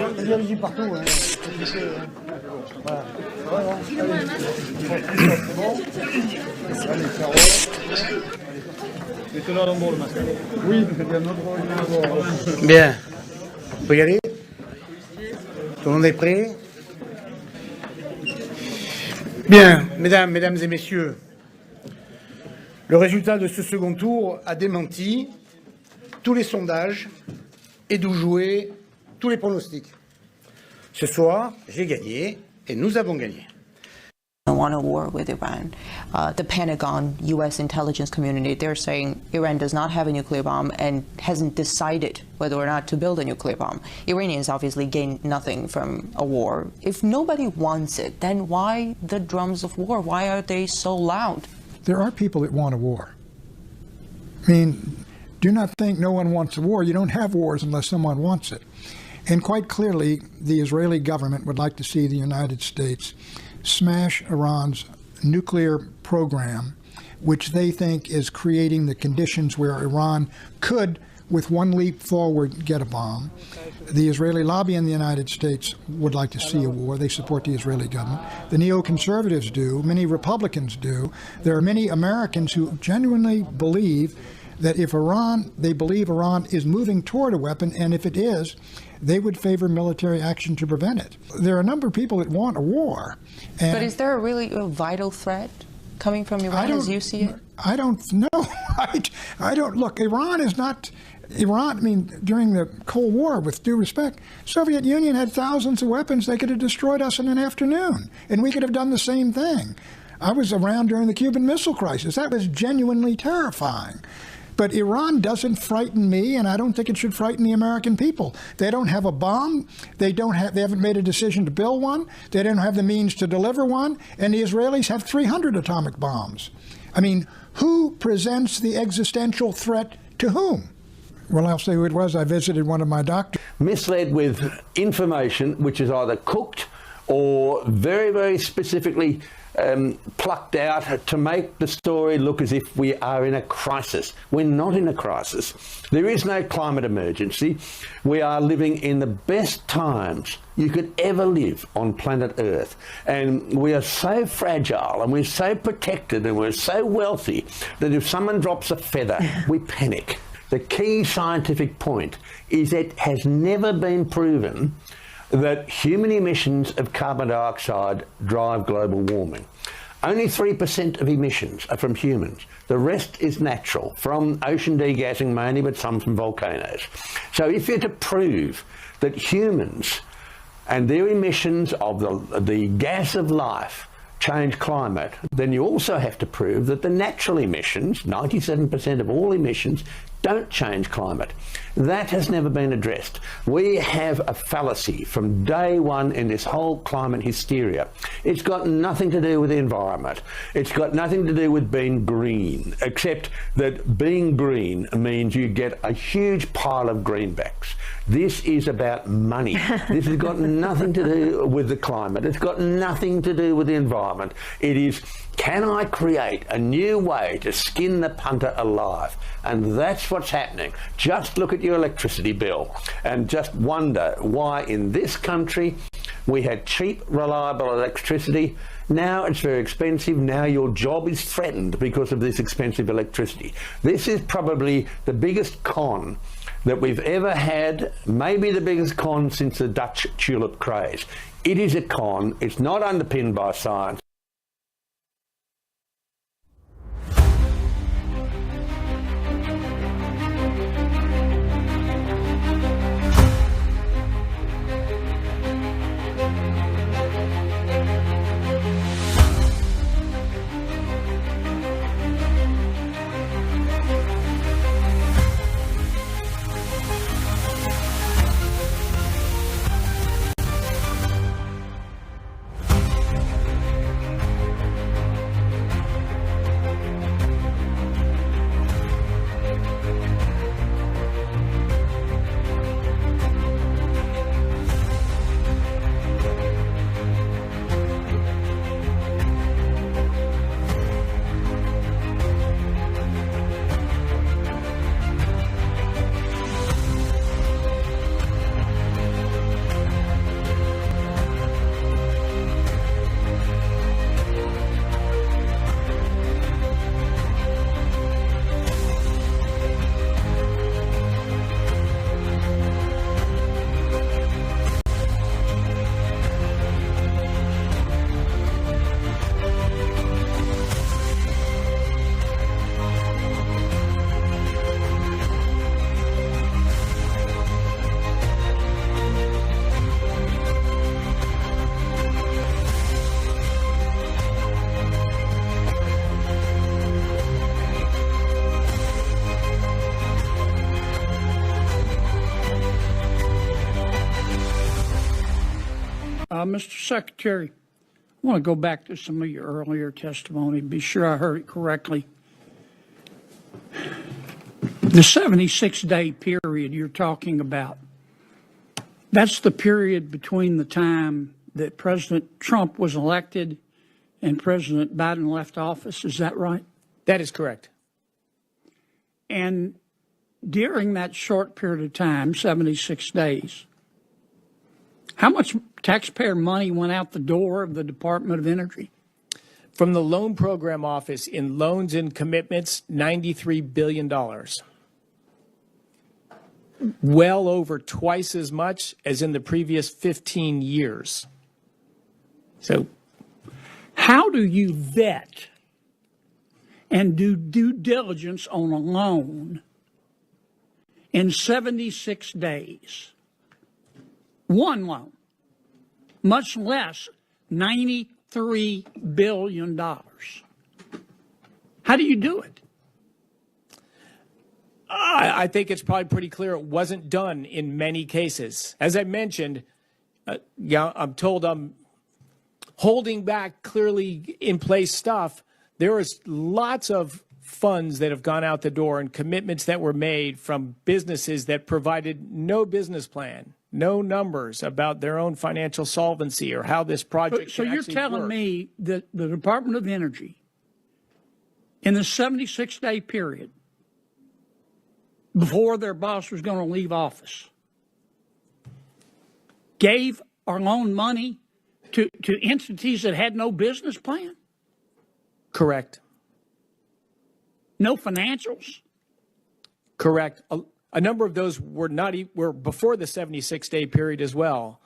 Vas-y partout. Hein. Voilà. Voilà. Oui, bien. On peut y aller? Tout le monde est prêt? Bien, mesdames et messieurs, le résultat de ce second tour a démenti tous les sondages et d'où jouer tous les pronostics. Ce soir, j'ai gagné et nous avons gagné. Don't want a war with Iran. The Pentagon, U.S. intelligence community, they're saying Iran does not have a nuclear bomb and hasn't decided whether or not to build a nuclear bomb. Iranians obviously gain nothing from a war. If nobody wants it, then why the drums of war? Why are they so loud? There are people that want a war. I mean, do not think no one wants a war. You don't have wars unless someone wants it. And quite clearly, the Israeli government would like to see the United States smash Iran's nuclear program, which they think is creating the conditions where Iran could, with one leap forward, get a bomb. The Israeli lobby in the United States would like to see a war. They support the Israeli government. The neoconservatives do. Many Republicans do. There are many Americans who genuinely believe that if they believe Iran is moving toward a weapon, and if it is, they would favor military action to prevent it. There are a number of people that want a war. But is there really a vital threat coming from Iran as you see it? I don't know. I don't. Look, Iran is not... Iran, I mean, during the Cold War, with due respect, Soviet Union had thousands of weapons. They could have destroyed us in an afternoon, and we could have done the same thing. I was around during the Cuban Missile Crisis. That was genuinely terrifying. But Iran doesn't frighten me, and I don't think it should frighten the American people. They don't have a bomb. They haven't made a decision to build one. They don't have the means to deliver one. And the Israelis have 300 atomic bombs. I mean, who presents the existential threat to whom? Well, I'll say who it was. I visited one of my doctors. Misled with information which is either cooked or very, very specifically plucked out to make the story look as if we are in a crisis. We're not in a crisis. There is no climate emergency. We are living in the best times you could ever live on planet Earth. And we are so fragile and we're so protected and we're so wealthy that if someone drops a feather, we panic. The key scientific point is it has never been proven that human emissions of carbon dioxide drive global warming. Only 3% of emissions are from humans. The rest is natural, from ocean degassing mainly, but some from volcanoes. So if you're to prove that humans and their emissions of the gas of life change climate, then you also have to prove that the natural emissions, 97% of all emissions, don't change climate. That has never been addressed. We have a fallacy from day one in this whole climate hysteria. It's got nothing to do with the environment. It's got nothing to do with being green, except that being green means you get a huge pile of greenbacks. This is about money. This has got nothing to do with the climate. It's got nothing to do with the environment. It is, can I create a new way to skin the punter alive? And that's what's happening. Just look at your electricity bill and just wonder why in this country we had cheap, reliable electricity. Now it's very expensive. Now your job is threatened because of this expensive electricity. This is probably the biggest con that we've ever had, maybe the biggest con since the Dutch tulip craze. It is a con. It's not underpinned by science. Mr. Secretary, I want to go back to some of your earlier testimony, be sure I heard it correctly. The 76-day period you're talking about, that's the period between the time that President Trump was elected and President Biden left office. Is that right? That is correct. And during that short period of time, 76 days, how much taxpayer money went out the door of the Department of Energy? From the Loan Program Office in loans and commitments, $93 billion. Well over twice as much as in the previous 15 years. So, how do you vet and do due diligence on a loan in 76 days? One loan, much less $93 billion. How do you do it? I think it's probably pretty clear it wasn't done in many cases. As I mentioned, I'm told I'm holding back clearly in place stuff. There is lots of funds that have gone out the door and commitments that were made from businesses that provided no business plan, no numbers about their own financial solvency or how this project So can you're actually telling work. me that the Department of Energy, in the 76-day period before their boss was going to leave office, gave or loaned money to entities that had no business plan? Correct. No financials? Correct. A number of those were were before the 76-day period as well.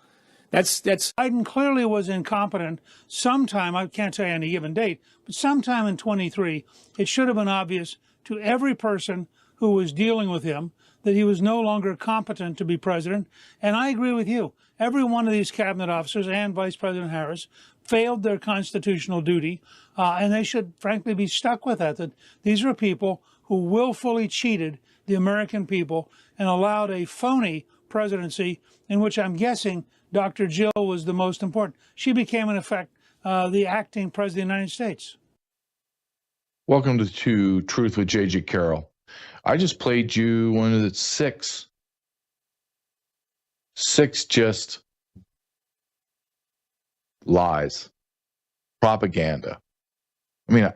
That's Biden clearly was incompetent sometime, I can't tell you any given date, but sometime in 23, it should have been obvious to every person who was dealing with him that he was no longer competent to be president. And I agree with you. Every one of these cabinet officers and Vice President Harris failed their constitutional duty, and they should frankly be stuck with that these are people who willfully cheated the American people and allowed a phony presidency in which I'm guessing Dr. Jill was the most important. She became, in effect, the acting president of the United States. Welcome to Truth with J.J. Carrell. I just played you one of the six just lies, propaganda. I mean,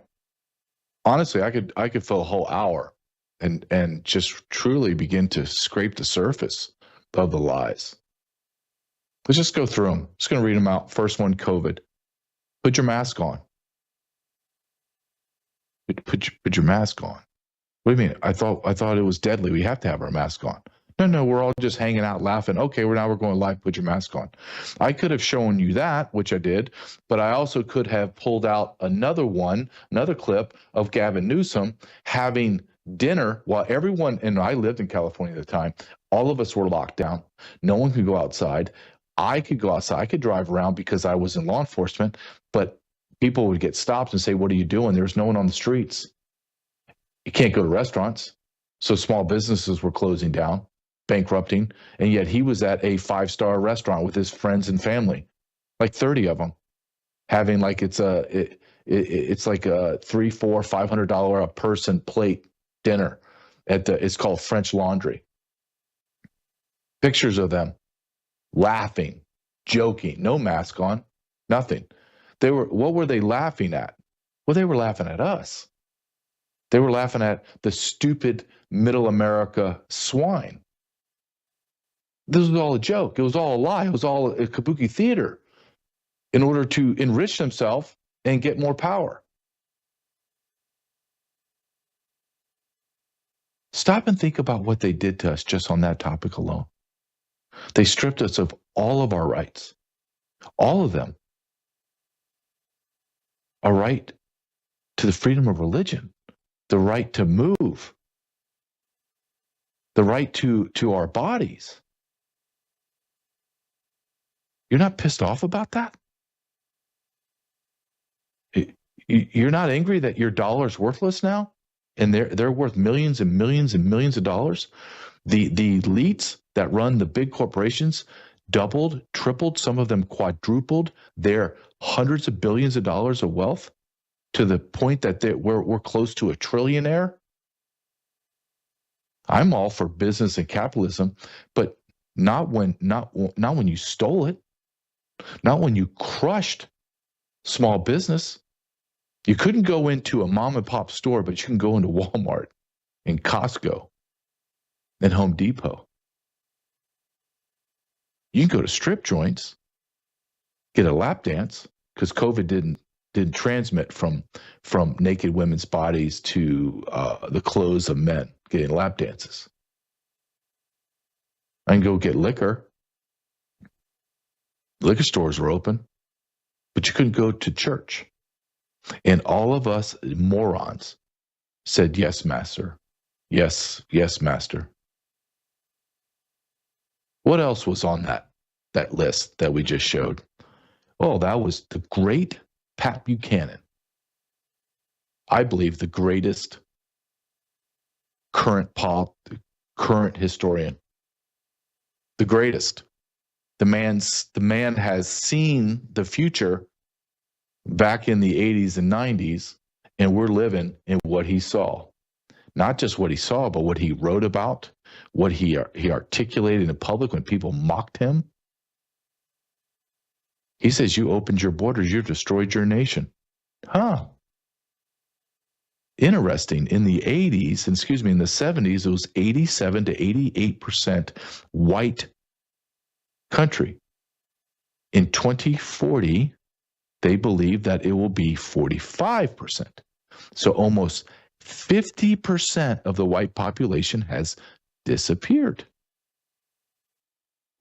honestly, I could fill a whole hour and just truly begin to scrape the surface of the lies. Let's just go through them. Just going to read them out. First one, COVID. Put your mask on. Put your mask on. What do you mean? I thought it was deadly. We have to have our mask on. No, we're all just hanging out laughing. Okay, we're going live. Put your mask on. I could have shown you that, which I did, but I also could have pulled out another clip of Gavin Newsom having dinner while everyone, and I lived in California at the time, all of us were locked down. No one could go outside. I could go outside. I could drive around because I was in law enforcement, but people would get stopped and say, "What are you doing?" There's no one on the streets. You can't go to restaurants. So small businesses were closing down, bankrupting, and yet he was at a 5-star restaurant with his friends and family, like 30 of them, having like it's like a $300, $400, $500 a person plate dinner it's called French Laundry. Pictures of them laughing, joking, no mask on, nothing. What were they laughing at? Well, they were laughing at us. They were laughing at the stupid middle America swine. This was all a joke. It was all a lie. It was all a kabuki theater in order to enrich themselves and get more power. Stop and think about what they did to us just on that topic alone. They stripped us of all of our rights, all of them. A right to the freedom of religion, the right to move, the right to our bodies. You're not pissed off about that? You're not angry that your dollar's worthless now? And they're worth millions and millions and millions of dollars? The elites that run the big corporations doubled, tripled, some of them quadrupled their hundreds of billions of dollars of wealth to the point that we're close to a trillionaire. I'm all for business and capitalism, but not when you stole it, not when you crushed small business. You couldn't go into a mom and pop store, but you can go into Walmart and Costco and Home Depot. You can go to strip joints, get a lap dance, because COVID didn't transmit from naked women's bodies to the clothes of men getting lap dances. I can go get liquor. Liquor stores were open, but you couldn't go to church. And all of us morons said, yes, master. Yes, yes, master. What else was on that list that we just showed? Oh, that was the great Pat Buchanan. I believe the greatest current historian. The greatest. The man has seen the future back in the 80s and 90s, and we're living in what he saw. Not just what he saw, but what he wrote about, what he articulated in public when people mocked him. He says, you opened your borders, you destroyed your nation. Huh. Interesting. In the 80s, in the 70s, it was 87 to 88% white country. In 2040, they believe that it will be 45%. So almost 50% of the white population has disappeared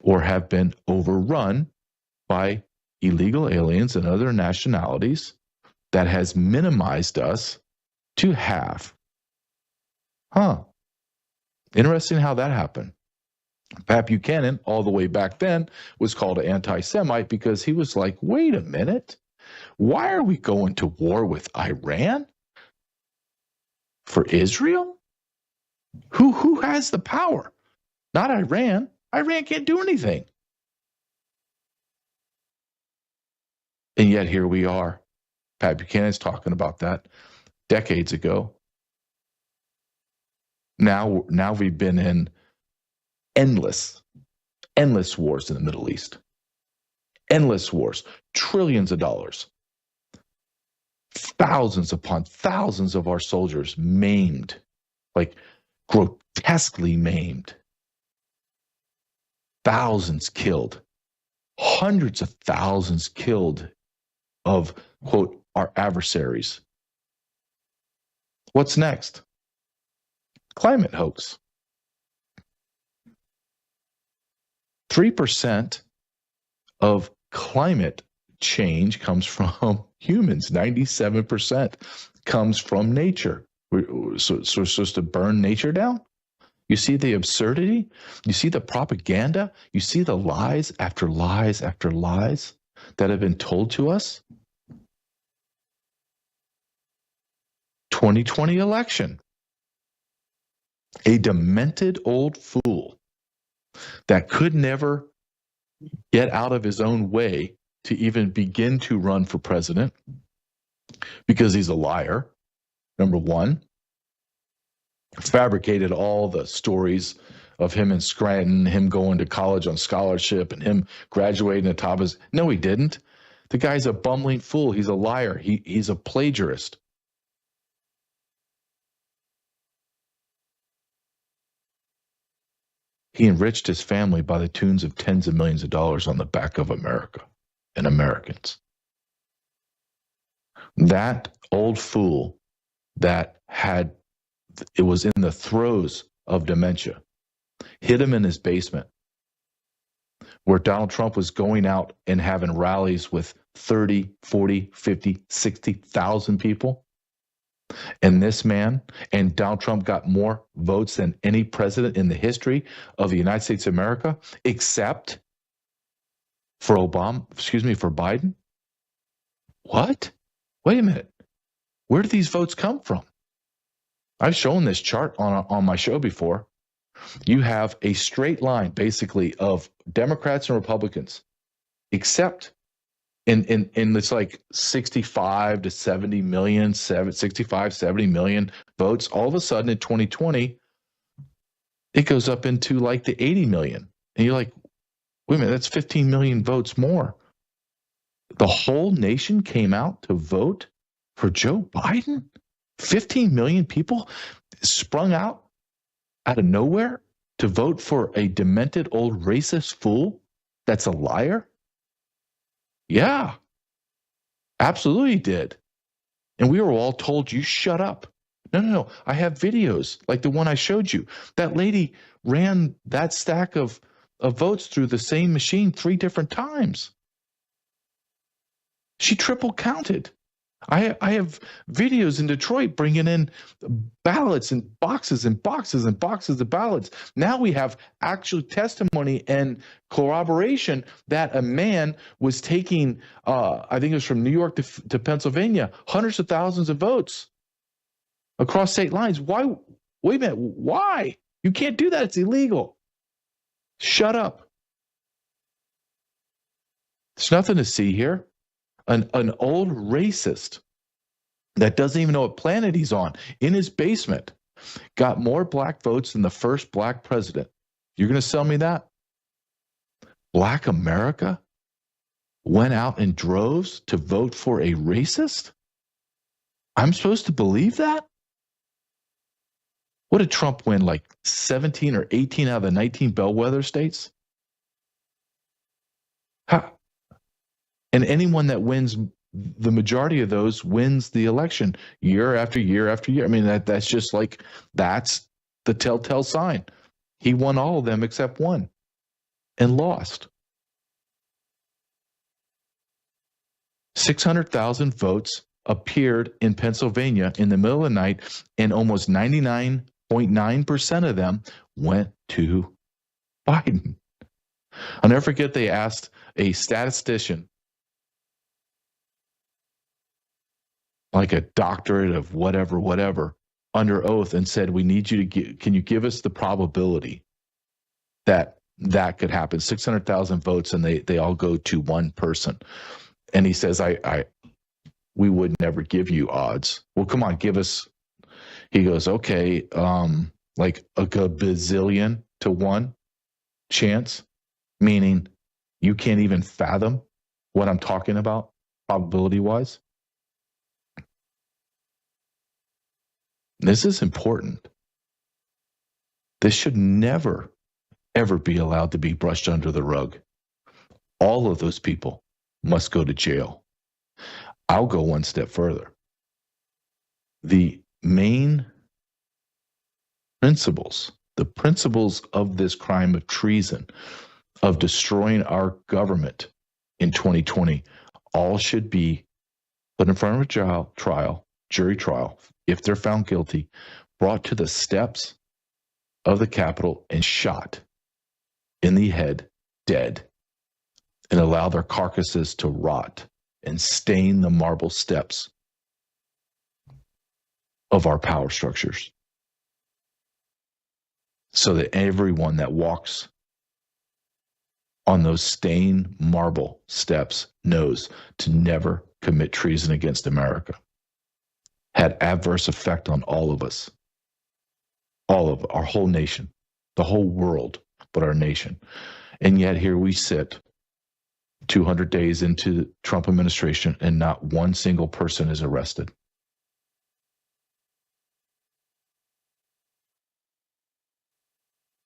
or have been overrun by illegal aliens and other nationalities that has minimized us to half. Huh. Interesting how that happened. Pat Buchanan, all the way back then, was called an anti-Semite because he was like, wait a minute, why are we going to war with Iran? For Israel? Who has the power? Not Iran. Iran can't do anything. And yet here we are. Pat Buchanan's talking about that decades ago. Now we've been in endless wars in the Middle East. Endless wars. Trillions of dollars. Thousands upon thousands of our soldiers maimed, like grotesquely maimed. Thousands killed. Hundreds of thousands killed of, quote, our adversaries. What's next? Climate hoax. 3% of climate change comes from humans. 97% comes from nature. So we're supposed to burn nature down? You see the absurdity? You see the propaganda? You see the lies after lies after lies that have been told to us? 2020 election. A demented old fool that could never get out of his own way to even begin to run for president because he's a liar, number one. Fabricated all the stories of him in Scranton, him going to college on scholarship, and him graduating at top of his... No, he didn't. The guy's a bumbling fool. He's a liar. He's a plagiarist. He enriched his family by the tunes of tens of millions of dollars on the back of America and Americans. That old fool that it was in the throes of dementia, hid him in his basement, where Donald Trump was going out and having rallies with 30, 40, 50, 60,000 people. And this man and Donald Trump got more votes than any president in the history of the United States of America, except for Biden. What? Wait a minute. Where do these votes come from? I've shown this chart on my show before. You have a straight line, basically, of Democrats and Republicans, except in it's like 65 to 70 million, 65, 70 million votes. All of a sudden in 2020, it goes up into like the 80 million. And you're like, wait a minute, that's 15 million votes more. The whole nation came out to vote for Joe Biden? 15 million people sprung out of nowhere to vote for a demented old racist fool that's a liar? Yeah, absolutely did. And we were all told, you shut up. No. I have videos like the one I showed you. That lady ran that stack of votes through the same machine 3 different times. She triple counted. I have videos in Detroit bringing in ballots and boxes and boxes and boxes of ballots. Now we have actual testimony and corroboration that a man was taking, I think it was from New York to Pennsylvania, hundreds of thousands of votes across state lines. Why? Wait a minute. Why? You can't do that. It's illegal. Shut up. There's nothing to see here. An old racist that doesn't even know what planet he's on in his basement got more black votes than the first black president. You're going to sell me that? Black America went out in droves to vote for a racist? I'm supposed to believe that? What did Trump win, like 17 or 18 out of the 19 bellwether states? How? And anyone that wins the majority of those wins the election year after year after year. I mean, that's just like, that's the telltale sign. He won all of them except one and lost. 600,000 votes appeared in Pennsylvania in the middle of the night, and almost 99.9% of them went to Biden. I'll never forget, they asked a statistician, like a doctorate of whatever, under oath, and said, we need you to can you give us the probability that could happen? 600,000 votes, and they all go to one person. And he says, we would never give you odds. Well, come on, give us. He goes, okay, like a gazillion to 1 chance, meaning you can't even fathom what I'm talking about probability-wise. This is important. This should never, ever be allowed to be brushed under the rug. All of those people must go to jail. I'll go one step further. The main principles, the principles of this crime of treason, of destroying our government in 2020, all should be put in front of a trial, jury trial, if they're found guilty, brought to the steps of the Capitol and shot in the head, dead, and allow their carcasses to rot and stain the marble steps of our power structures, so that everyone that walks on those stained marble steps knows to never commit treason against America. Had adverse effect on all of us, all of our whole nation, the whole world, but our nation. And yet here we sit 200 days into the Trump administration, and not one single person is arrested.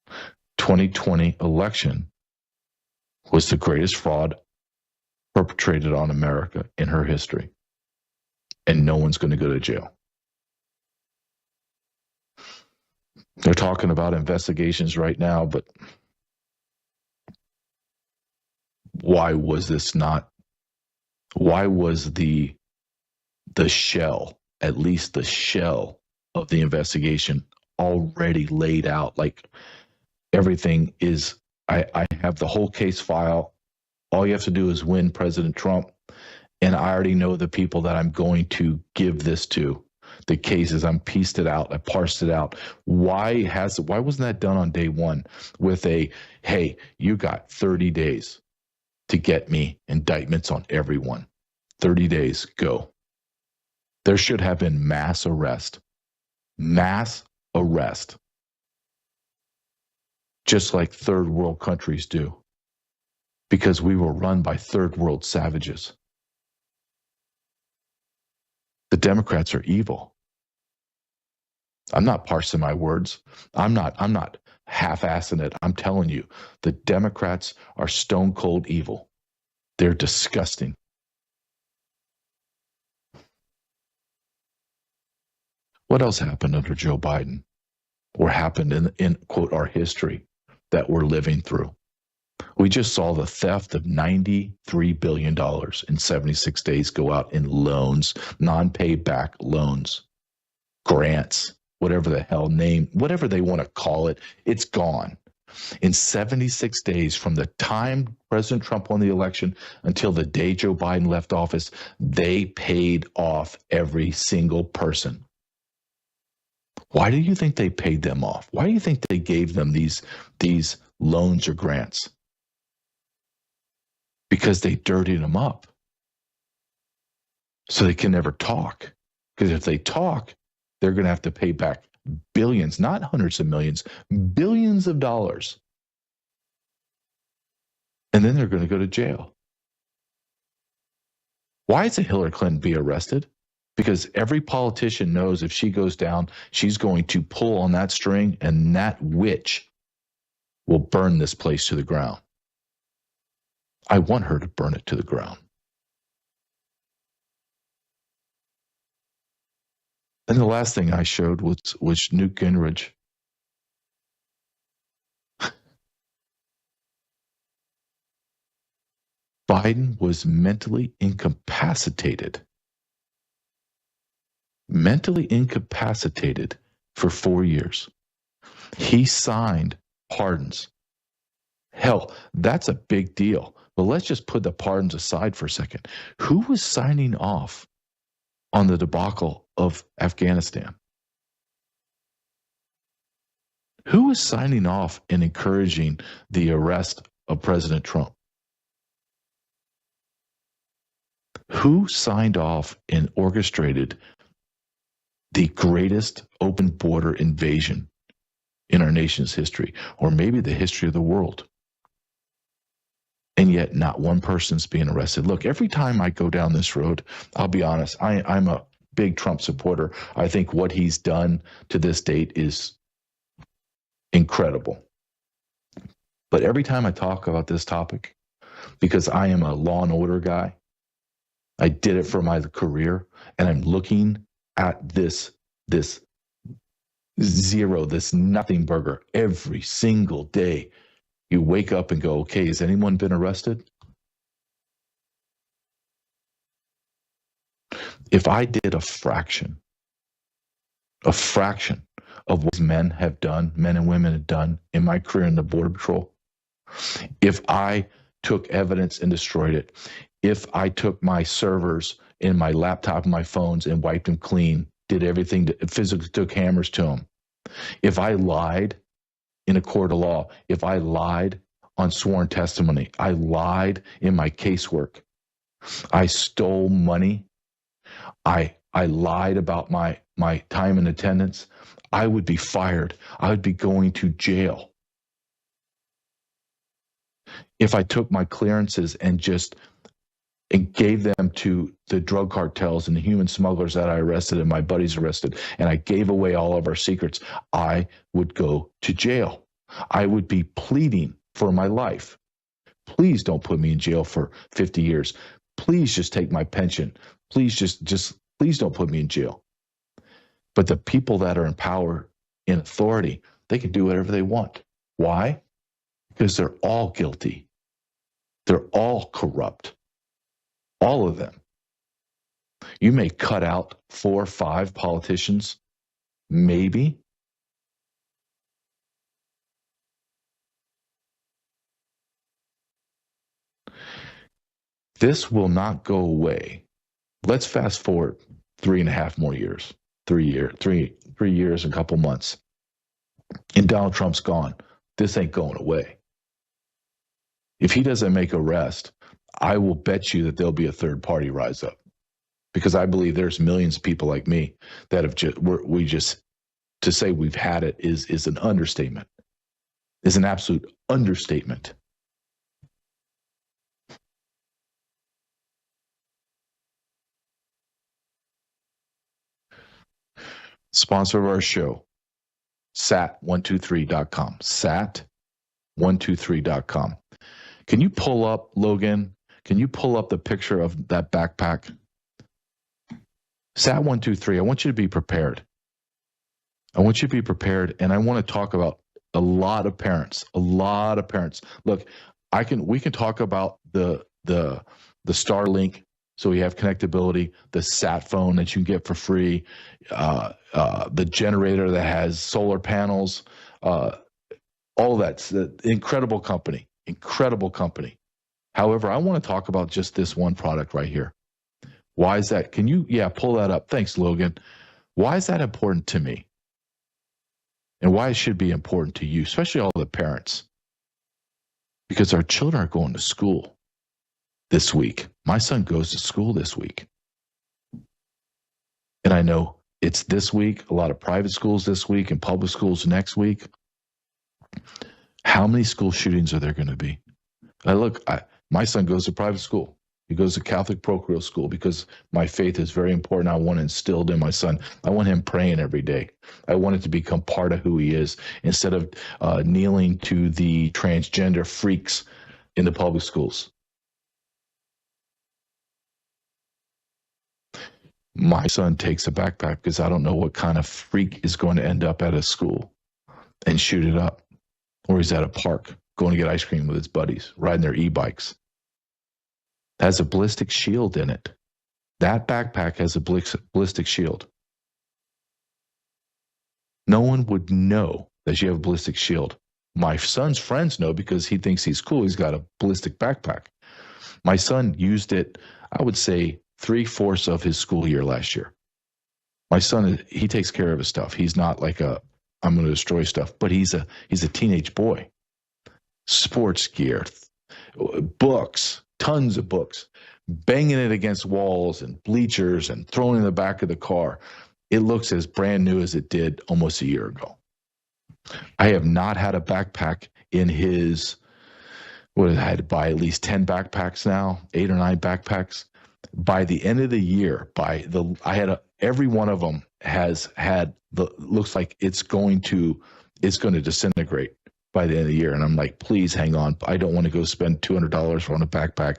The 2020 election was the greatest fraud perpetrated on America in her history. And no one's going to go to jail. They're talking about investigations right now, but why was this not? Why was the shell, at least the shell of the investigation, already laid out? Like, everything is, I have the whole case file. All you have to do is win President Trump. And I already know the people that I'm going to give this to. the cases. I'm pieced it out. I parsed it out. Why wasn't that done on day one with hey, you got 30 days to get me indictments on everyone. 30 days, go. There should have been mass arrest. Mass arrest. Just like third world countries do. Because we were run by third world savages. The Democrats are evil. I'm not parsing my words. I'm not half-assing it. I'm telling you, the Democrats are stone cold evil. They're disgusting. What else happened under Joe Biden? Or happened in quote, our history that we're living through? We just saw the theft of $93 billion in 76 days go out in loans, non-payback loans, grants, whatever the hell name, whatever they want to call it, it's gone. In 76 days from the time President Trump won the election until the day Joe Biden left office, they paid off every single person. Why do you think they paid them off? Why do you think they gave them these loans or grants? Because they dirtied them up. So they can never talk. Because if they talk, they're going to have to pay back billions, not hundreds of millions, billions of dollars. And then they're going to go to jail. Why isn't Hillary Clinton be arrested? Because every politician knows if she goes down, she's going to pull on that string, and that witch will burn this place to the ground. I want her to burn it to the ground. And the last thing I showed was Newt Gingrich. Biden was mentally incapacitated. Mentally incapacitated for 4 years. He signed pardons. Hell, that's a big deal. But let's just put the pardons aside for a second. Who was signing off on the debacle of Afghanistan? Who was signing off and encouraging the arrest of President Trump? Who signed off and orchestrated the greatest open border invasion in our nation's history, or maybe the history of the world? And yet not one person's being arrested. Look, every time I go down this road, I'll be honest, I'm a big Trump supporter. I think what he's done to this date is incredible. But every time I talk about this topic, because I am a law and order guy, I did it for my career, and I'm looking at this zero, this nothing burger every single day. You wake up and go, okay, has anyone been arrested? If I did a fraction of what men have done, men and women have done in my career in the Border Patrol, if I took evidence and destroyed it, if I took my servers in my laptop and my phones and wiped them clean, did everything, physically took hammers to them, if I lied in a court of law, if I lied on sworn testimony, I lied in my casework, I stole money, I lied about my time in attendance, I would be fired. I would be going to jail. If I took my clearances and gave them to the drug cartels and the human smugglers that I arrested and my buddies arrested, and I gave away all of our secrets, I would go to jail. I would be pleading for my life. Please don't put me in jail for 50 years. Please just take my pension. Please please don't put me in jail. But the people that are in power, in authority, they can do whatever they want. Why? Because they're all guilty. They're all corrupt. All of them. You may cut out 4 or 5 politicians, maybe. This will not go away. Let's fast forward 3.5 more years. 3 years and a couple months. And Donald Trump's gone. This ain't going away. If he doesn't make arrest, I will bet you that there'll be a third party rise up, because I believe there's millions of people like me that have just to say we've had it is an understatement, is an absolute understatement. Sponsor of our show, sat123.com. Sat123.com. Can you pull up, Logan? Can you pull up the picture of that backpack? Sat123, I want you to be prepared. I want you to be prepared, and I want to talk about a lot of parents. Look, we can talk about the Starlink, so we have connectability, the sat phone that you can get for free, the generator that has solar panels, all of that's the incredible company. However, I want to talk about just this one product right here. Why is that? Can you, pull that up? Thanks, Logan. Why is that important to me? And why it should be important to you, especially all the parents? Because our children are going to school this week. My son goes to school this week. And I know it's this week, a lot of private schools this week and public schools next week. How many school shootings are there going to be? My son goes to private school. He goes to Catholic parochial school because my faith is very important. I want it instilled in my son. I want him praying every day. I want it to become part of who he is, instead of kneeling to the transgender freaks in the public schools. My son takes a backpack because I don't know what kind of freak is going to end up at a school and shoot it up. Or he's at a park going to get ice cream with his buddies, riding their e-bikes. It has a ballistic shield in it. That backpack has a ballistic shield. No one would know that you have a ballistic shield. My son's friends know because he thinks he's cool. He's got a ballistic backpack. My son used it, I would say, 3/4 of his school year last year. My son, he takes care of his stuff. He's not like I'm going to destroy stuff, but he's a teenage boy. Sports gear, books, tons of books, banging it against walls and bleachers and throwing it in the back of the car. It looks as brand new as it did almost a year ago. I have not had a backpack in his, I had to buy at least 10 backpacks now, 8 or 9 backpacks. By the end of the year, every one of them has had looks like it's going to disintegrate by the end of the year. And I'm like, please hang on. I don't want to go spend $200 on a backpack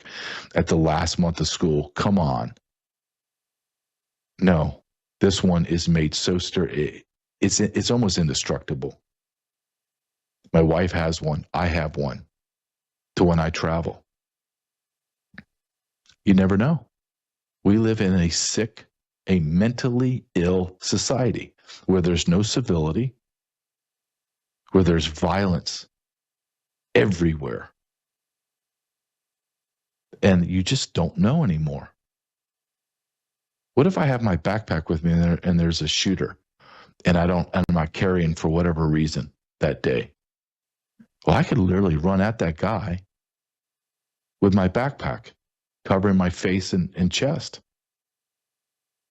at the last month of school. Come on. No, this one is made so sturdy. It's almost indestructible. My wife has one. I have one to when I travel. You never know. We live in a mentally ill society where there's no civility, where there's violence everywhere. And you just don't know anymore. What if I have my backpack with me and there's a shooter and I'm not carrying for whatever reason that day? Well, I could literally run at that guy with my backpack, covering my face and chest,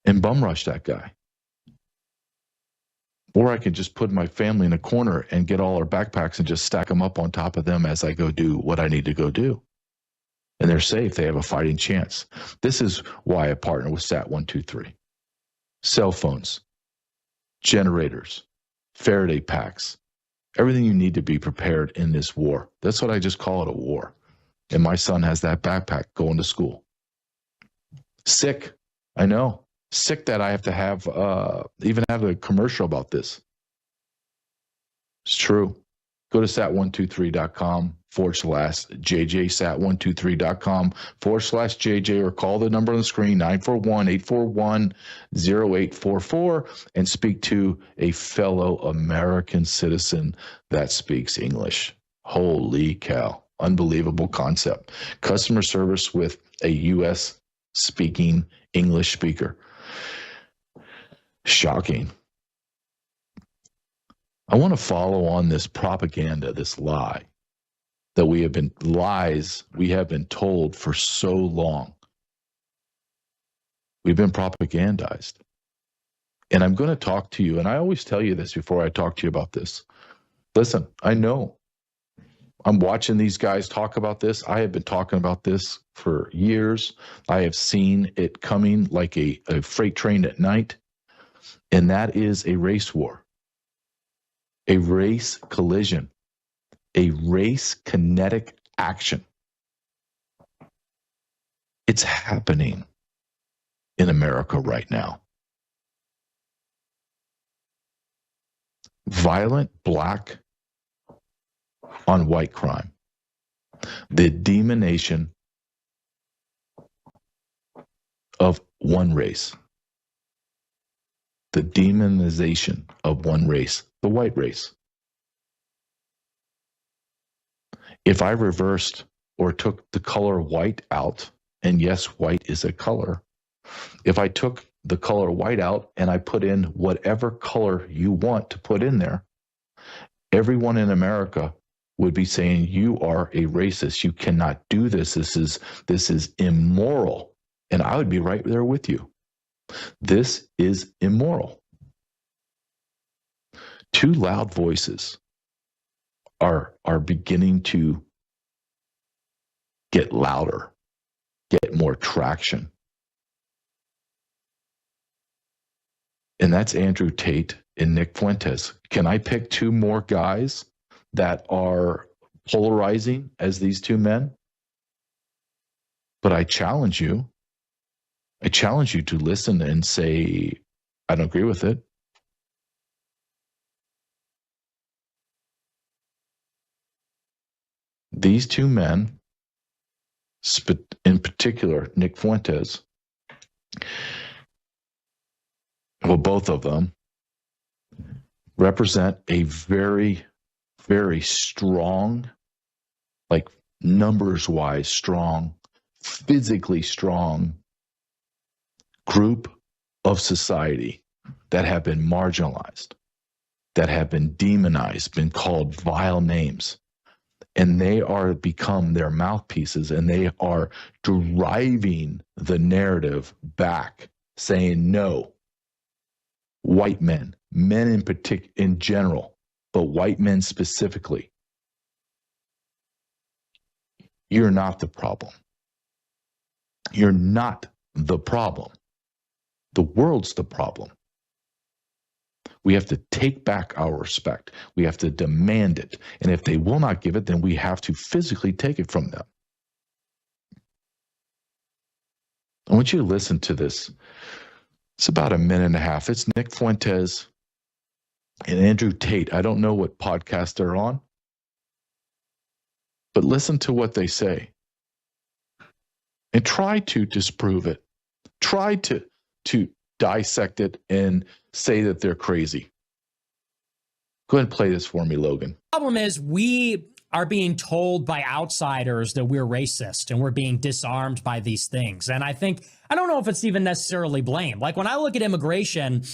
and bum rush that guy. Or I could just put my family in a corner and get all our backpacks and just stack them up on top of them as I go do what I need to go do. And they're safe. They have a fighting chance. This is why I partner with Sat123. Cell phones, generators, Faraday packs, everything you need to be prepared in this war. That's what I just call it, a war. And my son has that backpack going to school. Sick, I know. Sick that I have to have, even have a commercial about this. It's true. Go to sat123.com/JJ, sat123.com/JJ, or call the number on the screen, 941-841-0844, and speak to a fellow American citizen that speaks English. Holy cow. Unbelievable concept. Customer service with a U.S. speaking English speaker. Shocking. I want to follow on this propaganda, this lie that we have been told for so long. We've been propagandized. And I'm going to talk to you, and I always tell you this before I talk to you about this. Listen, I know. I'm watching these guys talk about this. I have been talking about this for years. I have seen it coming like a freight train at night. And that is a race war, a race collision, a race kinetic action. It's happening in America right now. Violent black on white crime. The demonization of one race. The demonization of one race, the white race. If I reversed or took the color white out, and yes, white is a color. If I took the color white out and I put in whatever color you want to put in there, everyone in America would be saying, you are a racist. You cannot do this. This is immoral. And I would be right there with you. This is immoral. Two loud voices are beginning to get louder, get more traction. And that's Andrew Tate and Nick Fuentes. Can I pick two more guys that are polarizing as these two men? But I challenge you. I challenge you to listen and say, I don't agree with it. These two men, in particular, Nick Fuentes, well, both of them represent a very, very strong, like numbers-wise strong, physically strong group of society that have been marginalized, that have been demonized, been called vile names. And they are become their mouthpieces, and they are driving the narrative back, saying, no, white men in general, but white men specifically, you're not the problem. You're not the problem. The world's the problem. We have to take back our respect. We have to demand it. And if they will not give it, then we have to physically take it from them. I want you to listen to this. It's about a minute and a half. It's Nick Fuentes and Andrew Tate. I don't know what podcast they're on, but listen to what they say. And try to disprove it. Try to dissect it and say that they're crazy. Go ahead and play this for me, Logan. Problem is, we are being told by outsiders that we're racist and we're being disarmed by these things. And I don't know if it's even necessarily blame. Like when I look at immigration,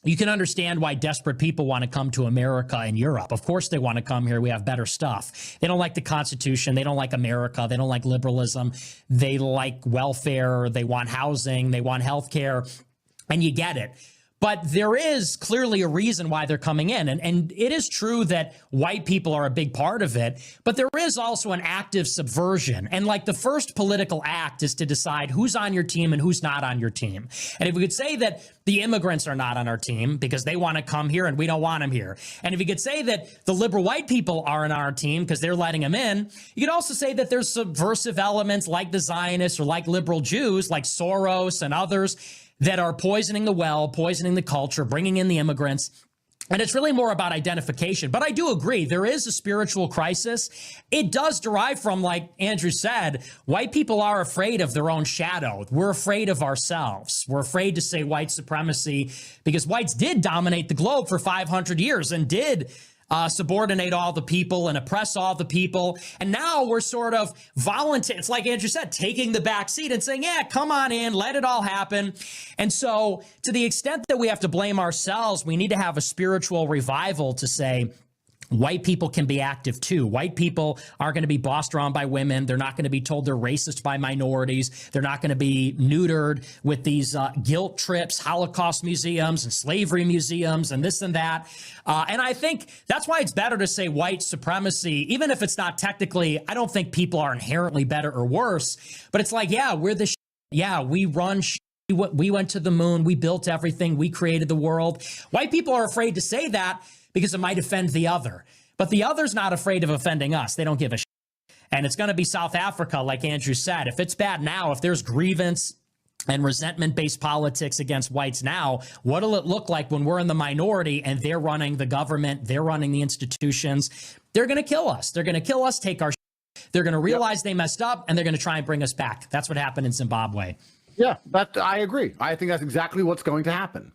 you can understand why desperate people want to come to America and Europe. Of course they want to come here. We have better stuff. They don't like the Constitution. They don't like America. They don't like liberalism. They like welfare. They want housing. They want health care. And you get it. But there is clearly a reason why they're coming in. And it is true that white people are a big part of it, but there is also an active subversion. And like the first political act is to decide who's on your team and who's not on your team. And if we could say that the immigrants are not on our team because they want to come here and we don't want them here. And if you could say that the liberal white people aren't on our team because they're letting them in, you could also say that there's subversive elements like the Zionists or like liberal Jews, like Soros and others, that are poisoning the well, poisoning the culture, bringing in the immigrants. And it's really more about identification. But I do agree, there is a spiritual crisis. It does derive from, like Andrew said, white people are afraid of their own shadow. We're afraid of ourselves. We're afraid to say white supremacy because whites did dominate the globe for 500 years and did subordinate all the people and oppress all the people. And now we're sort of volunteer. It's like Andrew said, taking the back seat and saying, yeah, come on in, let it all happen. And so to the extent that we have to blame ourselves, we need to have a spiritual revival to say, white people can be active too. White people are going to be bossed around by women. They're not going to be told they're racist by minorities. They're not going to be neutered with these guilt trips, Holocaust museums and slavery museums and this and that. And I think that's why it's better to say white supremacy, even if it's not technically, I don't think people are inherently better or worse, but it's like, yeah, we're the yeah, we run we went to the moon. We built everything. We created the world. White people are afraid to say that because it might offend the other. But the other's not afraid of offending us. They don't give a shit. And it's going to be South Africa, like Andrew said. If it's bad now, if there's grievance and resentment-based politics against whites now, what'll it look like when we're in the minority and they're running the government, they're running the institutions? They're going to kill us. They're going to kill us, take our shit. They're going to realize they messed up, and they're going to try and bring us back. That's what happened in Zimbabwe. Yeah, I agree. I think that's exactly what's going to happen.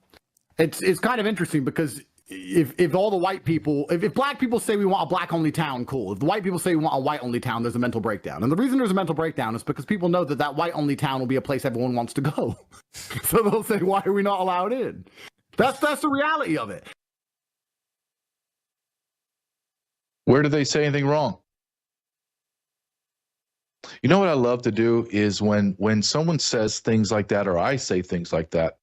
It's kind of interesting because if all the white people, if black people say we want a black-only town, cool. If the white people say we want a white-only town, there's a mental breakdown. And the reason there's a mental breakdown is because people know that that white-only town will be a place everyone wants to go. So they'll say, why are we not allowed in? That's the reality of it. Where did they say anything wrong? You know what I love to do is when someone says things like that, or I say things like that,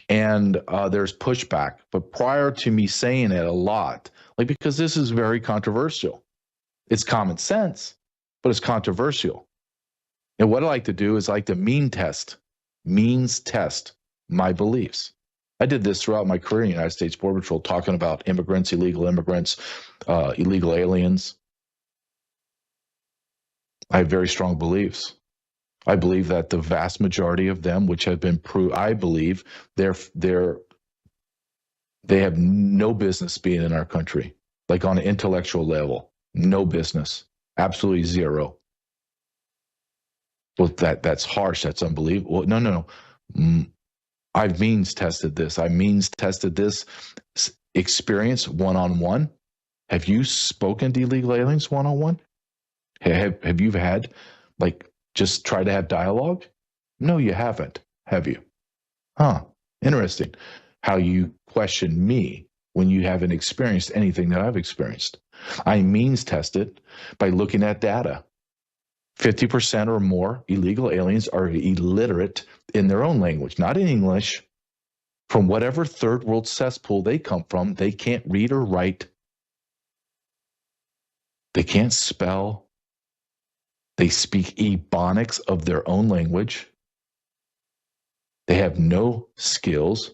and there's pushback. But prior to me saying it a lot, like, because this is very controversial. It's common sense, but it's controversial. And what I like to do is I like to means test my beliefs. I did this throughout my career in the United States Border Patrol, talking about immigrants, illegal aliens. I have very strong beliefs. I believe that the vast majority of them, which have been proved, I believe they have no business being in our country. Like on an intellectual level, no business, absolutely zero. Well, that's harsh. That's unbelievable. No. I've means tested this. I means tested this experience one-on-one. Have you spoken to illegal aliens one-on-one? Have you had, like, just try to have dialogue? No, you haven't, have you? Huh, interesting. How you question me when you haven't experienced anything that I've experienced. I means tested by looking at data. 50% or more illegal aliens are illiterate in their own language, not in English. From whatever third world cesspool they come from, they can't read or write. They can't spell. They speak Ebonics of their own language. They have no skills.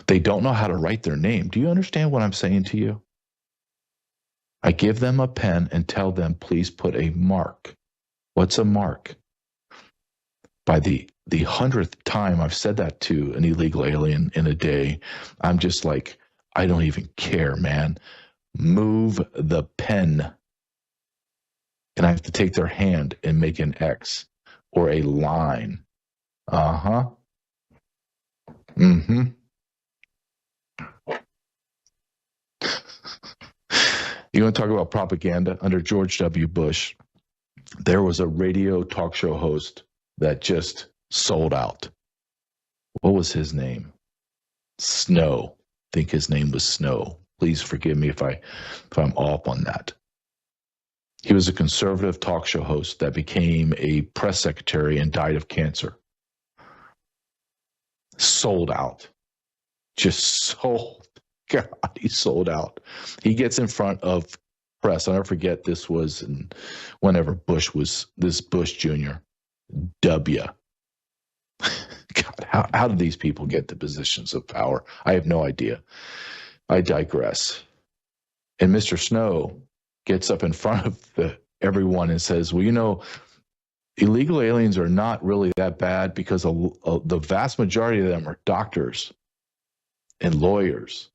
They don't know how to write their name. Do you understand what I'm saying to you? I give them a pen and tell them, please put a mark. What's a mark? By the 100th time I've said that to an illegal alien in a day, I'm just like, I don't even care, man. Move the pen. And I have to take their hand and make an X or a line. Uh-huh. Mm-hmm. You want to talk about propaganda? Under George W. Bush, there was a radio talk show host that just sold out. What was his name? Snow. I think his name was Snow. Please forgive me if I'm off on that. He was a conservative talk show host that became a press secretary and died of cancer. Sold out. Just sold. God, he sold out. He gets in front of press. I'll never forget, this was whenever Bush was, this Bush Jr. W. God, how did these people get to positions of power? I have no idea. I digress. And Mr. Snow gets up in front of everyone and says, well, you know, illegal aliens are not really that bad because the vast majority of them are doctors and lawyers.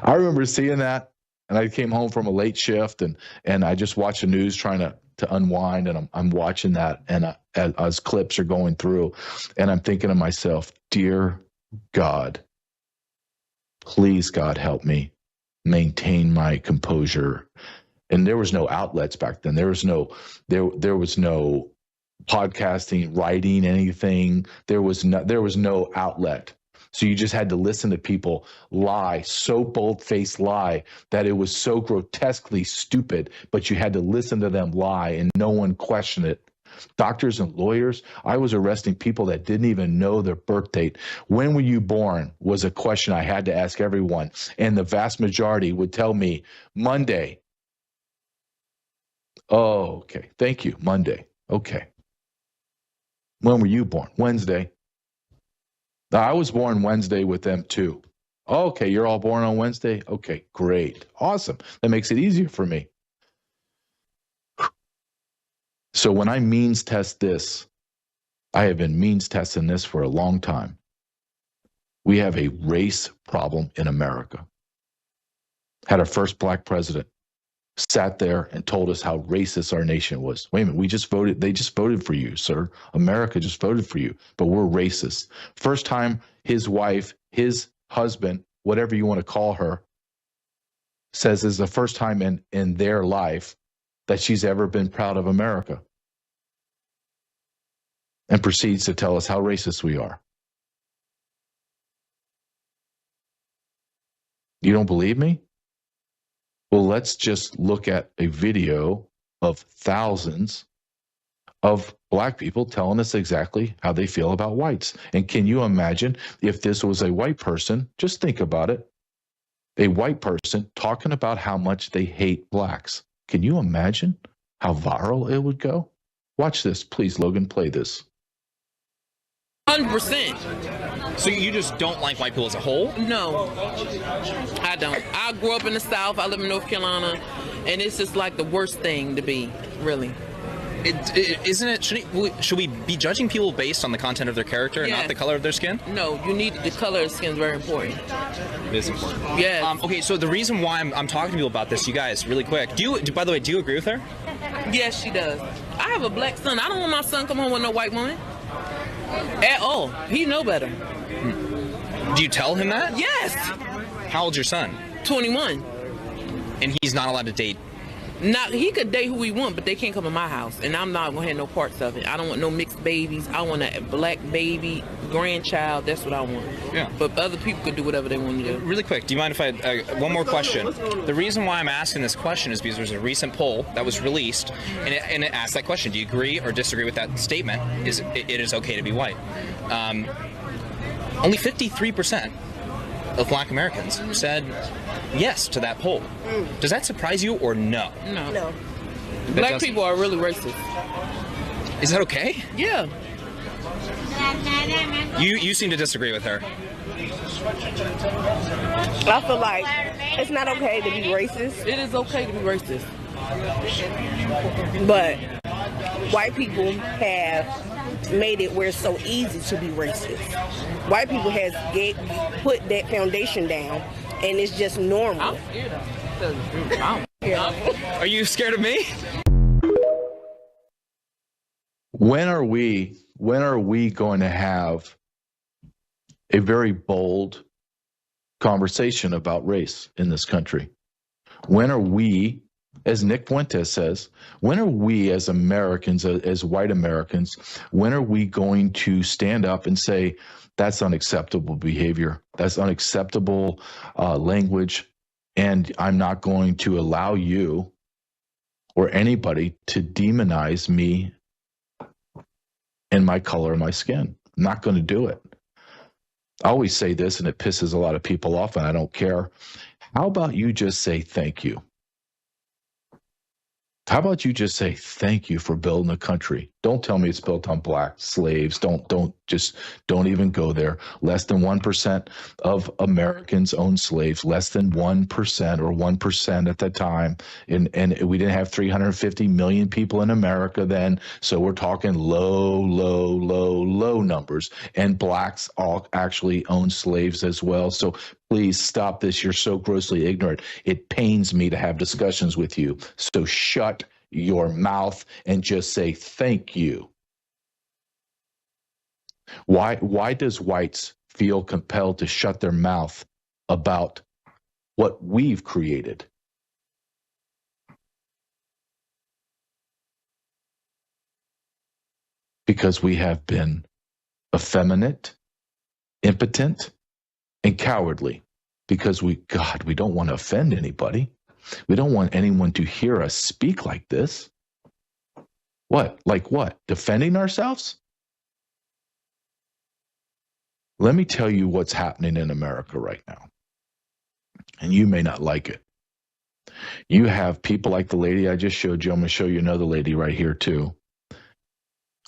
I remember seeing that, and I came home from a late shift, and I just watched the news trying to unwind, and I'm watching that, and as clips are going through, and I'm thinking to myself, dear God, please, God, help me maintain my composure. And there was no outlets back then. There was no podcasting, writing, anything. There was no outlet. So you just had to listen to people lie, so bold-faced lie that it was so grotesquely stupid, but you had to listen to them lie and no one questioned it. Doctors and lawyers, I was arresting people that didn't even know their birth date. When were you born was a question I had to ask everyone. And the vast majority would tell me Monday. Oh, okay. Thank you. Monday. Okay. When were you born? Wednesday. I was born Wednesday with them too. Okay, you're all born on Wednesday? Okay, great. Awesome. That makes it easier for me. So when I means test this, I have been means testing this for a long time. We have a race problem in America. Had our first black president, sat there and told us how racist our nation was. Wait a minute, they just voted for you, sir. America just voted for you, but we're racist. First time his wife, his husband, whatever you want to call her, says it's the first time in their life that she's ever been proud of America. And proceeds to tell us how racist we are. You don't believe me? Well, let's just look at a video of thousands of black people telling us exactly how they feel about whites. And can you imagine if this was a white person? Just think about it. A white person talking about how much they hate blacks. Can you imagine how viral it would go? Watch this, please, Logan, play this. 100%. So you just don't like white people as a whole? No, I don't. I grew up in the South. I live in North Carolina, and it's just like the worst thing to be, really. Isn't it? Should we be judging people based on the content of their character and not the color of their skin? No, you need the color of skin is very important. It is important. Yes. Okay, so the reason why I'm talking to people about this, you guys, really quick. By the way, do you agree with her? Yes, she does. I have a black son. I don't want my son come home with no white woman. At all. He know better. Do you tell him that? Yes. How old's your son? 21. And he's not allowed to date? Not, he could date who he want, but they can't come in my house, and I'm not gonna have no parts of it. I don't want no mixed babies. I want a black baby grandchild. That's what I want. Yeah. But other people could do whatever they want to do. Really quick, do you mind if I one more question? The reason why I'm asking this question is because there's a recent poll that was released, and it asked that question: do you agree or disagree with that statement? It is okay to be white? Only 53% of black Americans said yes to that poll. Does that surprise you or no? No. Black people are really racist. Is that okay? Yeah. You seem to disagree with her. I feel like it's not okay to be racist. It is okay to be racist. But white people have made it where it's so easy to be racist. White people has put that foundation down, and it's just normal. I'm scared of it. I don't care. Are you scared of me? When are we going to have a very bold conversation about race in this country? When are we, as Nick Fuentes says, when are we as Americans, as white Americans, when are we going to stand up and say, that's unacceptable behavior, that's unacceptable language, and I'm not going to allow you or anybody to demonize me and my color of my skin? I'm not going to do it. I always say this, and it pisses a lot of people off, and I don't care. How about you just say thank you? How about you just say thank you for building a country? Don't tell me it's built on black slaves. Don't even go there. Less than 1% of Americans own slaves. Less than 1% or 1% at the time. And we didn't have 350 million people in America then. So we're talking low numbers. And blacks all actually own slaves as well. So please stop this. You're so grossly ignorant. It pains me to have discussions with you. So shut your mouth and just say thank you. Why does whites feel compelled to shut their mouth about what we've created. Because we have been effeminate, impotent, and cowardly. Because we don't want to offend anybody. We don't want anyone to hear us speak like this. What? Like what? Defending ourselves? Let me tell you what's happening in America right now. And you may not like it. You have people like the lady I just showed you. I'm going to show you another lady right here too.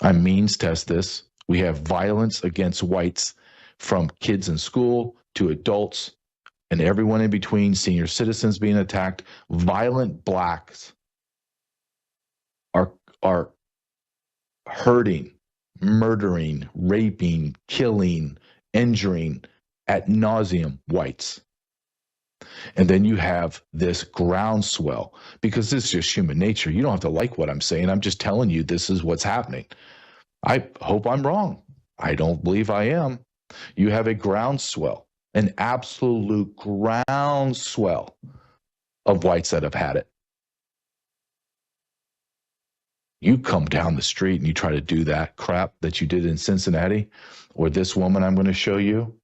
I means test this. We have violence against whites from kids in school to adults and everyone in between, senior citizens being attacked. Violent blacks are hurting, murdering, raping, killing, injuring ad nauseum whites. And then you have this groundswell, because this is just human nature. You don't have to like what I'm saying. I'm just telling you this is what's happening. I hope I'm wrong. I don't believe I am. You have a groundswell, an absolute groundswell of whites that have had it. You come down the street and you try to do that crap that you did in Cincinnati, or this woman I'm going to show you,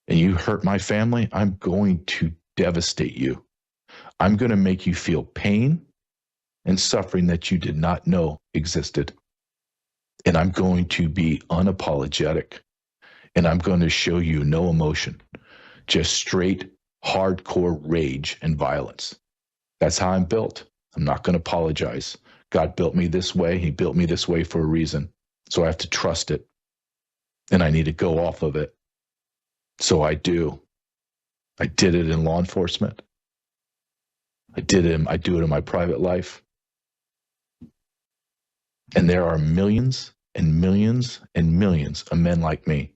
and you hurt my family, I'm going to devastate you. I'm going to make you feel pain and suffering that you did not know existed. And I'm going to be unapologetic. And I'm going to show you no emotion, just straight, hardcore rage and violence. That's how I'm built. I'm not going to apologize. God built me this way. He built me this way for a reason. So I have to trust it. And I need to go off of it. So I do. I did it in law enforcement. I do it in my private life. And there are millions and millions and millions of men like me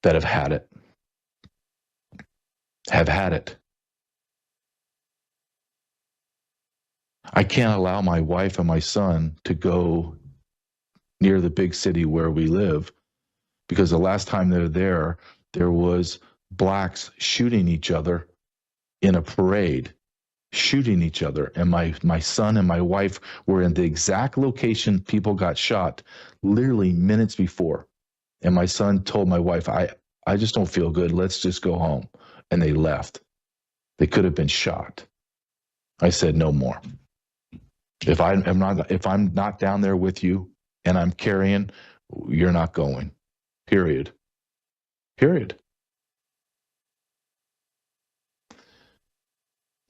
that have had it. Have had it. I can't allow my wife and my son to go near the big city where we live, because the last time they were there, there was blacks shooting each other in a parade, shooting each other. And my son and my wife were in the exact location people got shot literally minutes before. And my son told my wife, I just don't feel good. Let's just go home. And they left. They could have been shot. I said, no more. If I'm not down there with you and I'm carrying, you're not going. Period. Period.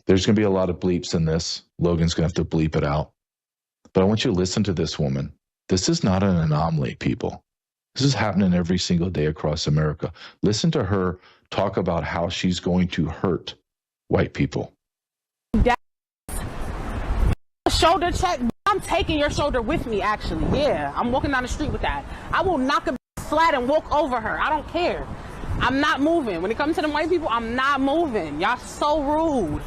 There's going to be a lot of bleeps in this. Logan's going to have to bleep it out. But I want you to listen to this woman. This is not an anomaly, people. This is happening every single day across America. Listen to her talk about how she's going to hurt white people. Shoulder check. I'm taking your shoulder with me, actually. Yeah, I'm walking down the street with that. I will knock a flat and walk over her. I don't care. I'm not moving. When it comes to them white people, I'm not moving. Y'all so rude.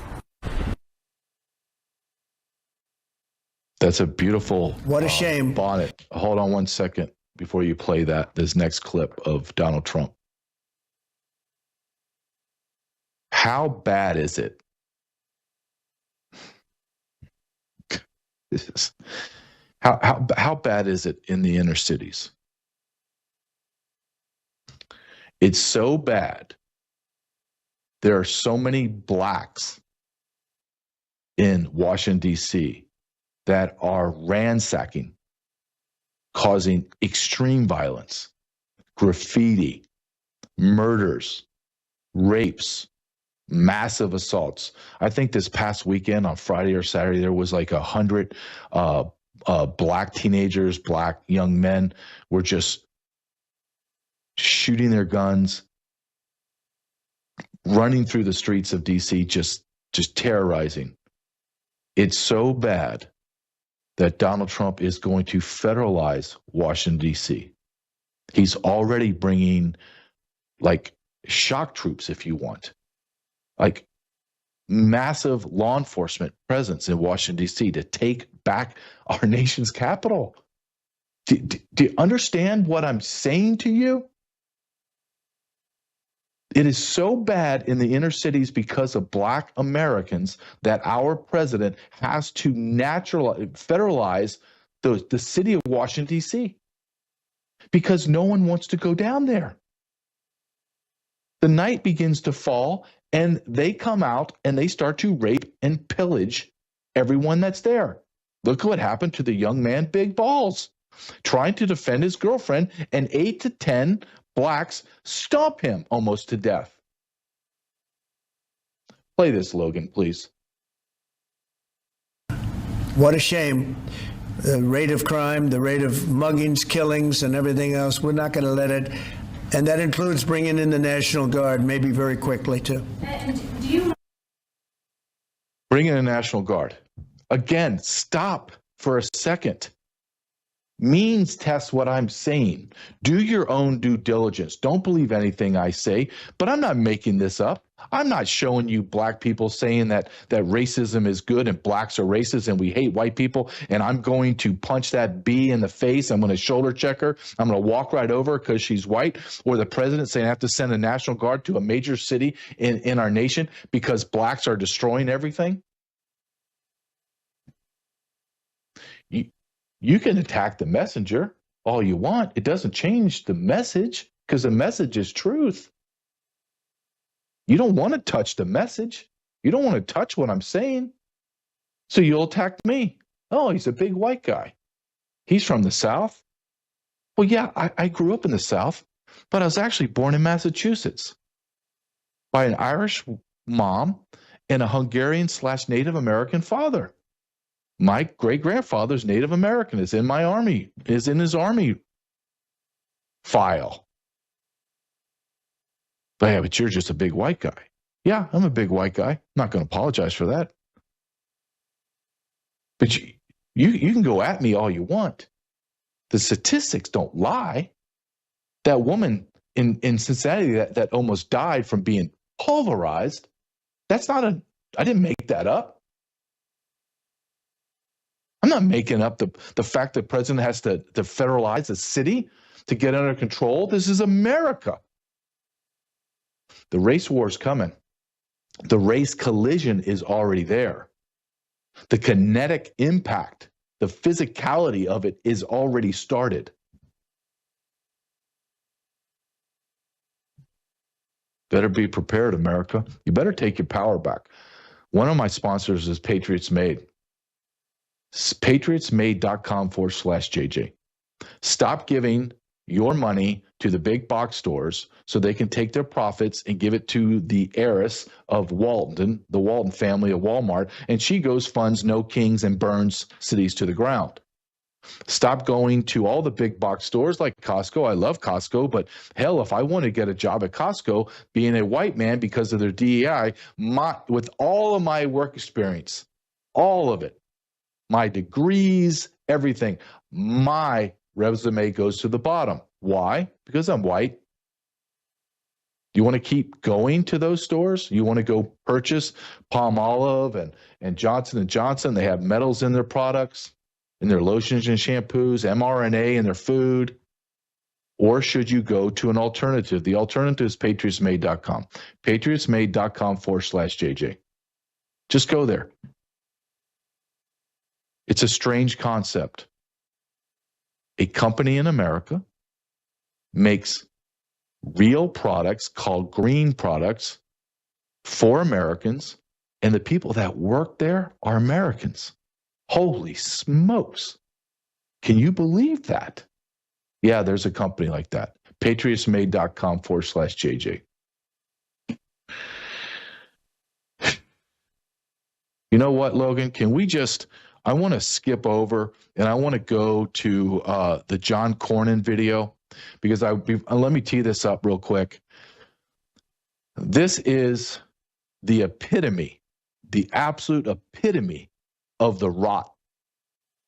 That's a beautiful what a shame. Bonnet. Hold on one second before you play this next clip of Donald Trump. How bad is it? How bad is it in the inner cities? It's so bad. There are so many blacks in Washington, D.C. that are ransacking, causing extreme violence, graffiti, murders, rapes, massive assaults. I think this past weekend on Friday or Saturday, there was like 100 black teenagers, black young men were just shooting their guns, running through the streets of DC, just terrorizing. It's so bad that Donald Trump is going to federalize Washington, D.C. He's already bringing like shock troops, if you want, like massive law enforcement presence in Washington, D.C. to take back our nation's capital. Do you understand what I'm saying to you? It is so bad in the inner cities because of black Americans that our president has to federalize the city of Washington, D.C. because no one wants to go down there. The night begins to fall, and they come out and they start to rape and pillage everyone that's there. Look what happened to the young man, Big Balls, trying to defend his girlfriend, and 8 to 10 blacks stomp him almost to death. Play this, Logan, please. What a shame. The rate of crime, the rate of muggings, killings, and everything else, we're not going to let it. And that includes bringing in the National Guard, maybe very quickly, too. Bring in the National Guard. Again, stop for a second. Means test what I'm saying. Do your own due diligence. Don't believe anything I say, but I'm not making this up. I'm not showing you black people saying that racism is good and blacks are racist and we hate white people, and I'm going to punch that bee in the face. I'm going to shoulder check her. I'm going to walk right over because she's white. Or the president saying I have to send a National Guard to a major city in our nation because blacks are destroying everything. You can attack the messenger all you want. It doesn't change the message because the message is truth. You don't want to touch the message. You don't want to touch what I'm saying. So you'll attack me. Oh, he's a big white guy. He's from the South. Well, yeah, I grew up in the South, but I was actually born in Massachusetts by an Irish mom and a Hungarian/Native American father. My great-grandfather's Native American, is in my army, is in his army file. But yeah, but you're just a big white guy. Yeah, I'm a big white guy. I'm not going to apologize for that. But you can go at me all you want. The statistics don't lie. That woman in Cincinnati that almost died from being pulverized, that's not I didn't make that up. I'm not making up the fact that the president has to federalize a city to get under control. This is America. The race war is coming. The race collision is already there. The kinetic impact, the physicality of it is already started. Better be prepared, America. You better take your power back. One of my sponsors is Patriots Made. patriotsmade.com/JJ. Stop giving your money to the big box stores so they can take their profits and give it to the heiress of Walton, the Walton family of Walmart, and she funds No Kings and burns cities to the ground. Stop going to all the big box stores like Costco. I love Costco, but hell, if I want to get a job at Costco, being a white man because of their DEI, with all of my work experience, all of it, my degrees, everything, my resume goes to the bottom. Why? Because I'm white. You want to keep going to those stores? You want to go purchase Palmolive and Johnson & Johnson? They have metals in their products, in their lotions and shampoos, mRNA in their food. Or should you go to an alternative? The alternative is patriotsmade.com. patriotsmade.com/JJ. Just go there. It's a strange concept. A company in America makes real products called green products for Americans, and the people that work there are Americans. Holy smokes. Can you believe that? Yeah, there's a company like that. patriotsmade.com/JJ. You know what, Logan? I want to skip over and I want to go to the John Cornyn video because let me tee this up real quick. This is the epitome, the absolute epitome of the rot,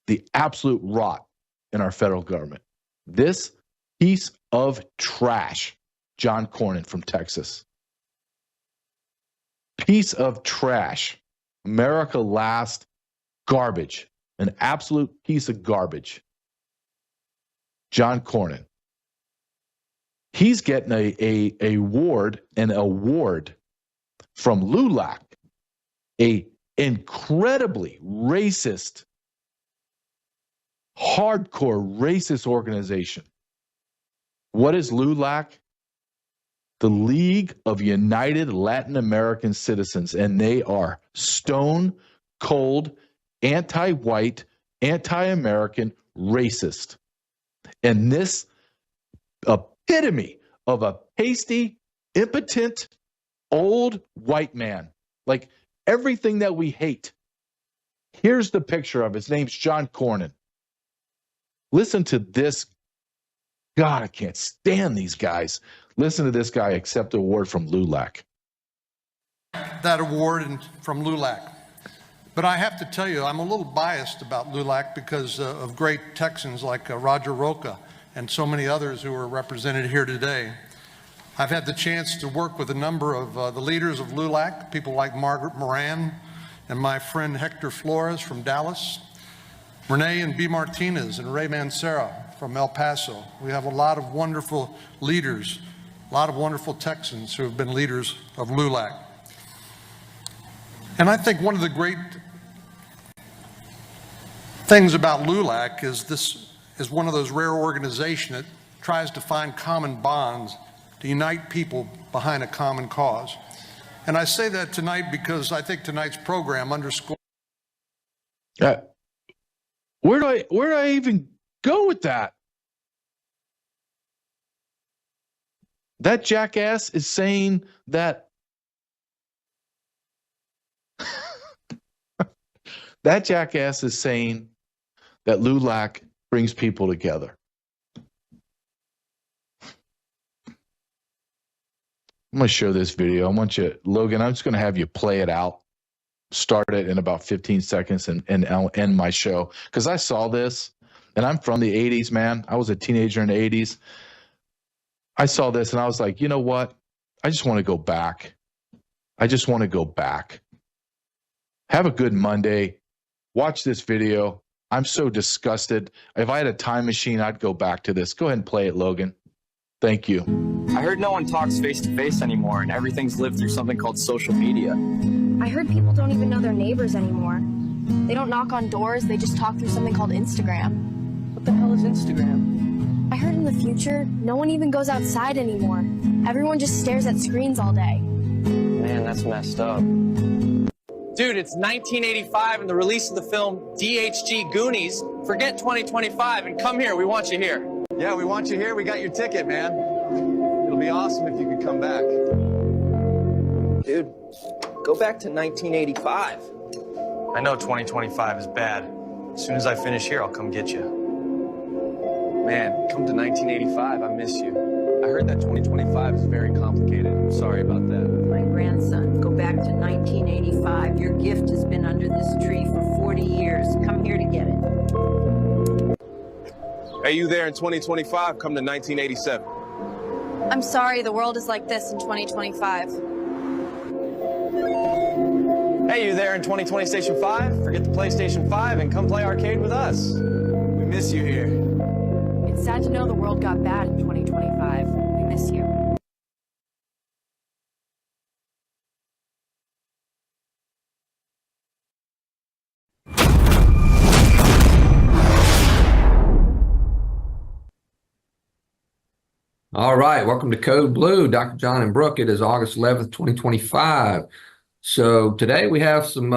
the absolute rot in our federal government. This piece of trash, John Cornyn from Texas. Piece of trash. America last. Garbage, an absolute piece of garbage. John Cornyn. He's getting an award from LULAC, a incredibly racist, hardcore racist organization. What is LULAC? The League of United Latin American Citizens, and they are stone cold, anti-white, anti-American, racist. And this epitome of a pasty, impotent, old white man, like everything that we hate. Here's the picture of his name's John Cornyn. Listen to this. God, I can't stand these guys. Listen to this guy accept an award from LULAC. That award from LULAC. But I have to tell you, I'm a little biased about LULAC because of great Texans like Roger Roca and so many others who are represented here today. I've had the chance to work with a number of the leaders of LULAC, people like Margaret Moran and my friend Hector Flores from Dallas, Renee and B. Martinez and Ray Mancera from El Paso. We have a lot of wonderful leaders, a lot of wonderful Texans who have been leaders of LULAC. And I think one of the great things about LULAC is this is one of those rare organizations that tries to find common bonds to unite people behind a common cause. And I say that tonight because I think tonight's program underscores. Where do I even go with that? That jackass is saying that that jackass is saying that LULAC brings people together. I'm going to show this video. I want you, Logan, I'm just going to have you play it out. Start it in about 15 seconds and I'll end my show. Because I saw this, and I'm from the 80s, man. I was a teenager in the 80s. I saw this, and I was like, you know what? I just want to go back. I just want to go back. Have a good Monday. Watch this video. I'm so disgusted. If I had a time machine, I'd go back to this. Go ahead and play it, Logan. Thank you. I heard no one talks face-to-face anymore, and everything's lived through something called social media. I heard people don't even know their neighbors anymore. They don't knock on doors, they just talk through something called Instagram. What the hell is Instagram? I heard in the future, no one even goes outside anymore. Everyone just stares at screens all day. Man, that's messed up. Dude, it's 1985 and the release of the film DHG Goonies. Forget 2025 and come here, we want you here. Yeah, we want you here. We got your ticket, man. It'll be awesome if you could come back. Dude, go back to 1985. I know 2025 is bad. As soon as I finish here, I'll come get you. Man, come to 1985. I miss you. I heard that 2025 is very complicated. I'm sorry about that. My grandson, go back to 1985. Your gift has been under this tree for 40 years. Come here to get it. Hey, you there in 2025? Come to 1987. I'm sorry the world is like this in 2025. Hey, you there in 2020 Station 5? Forget the PlayStation 5 and come play arcade with us. We miss you here. It's sad to know the world got bad in 2025. We miss you. All right, welcome to Code Blue, Dr. John and Brooke. It is August 11th, 2025. So today we have some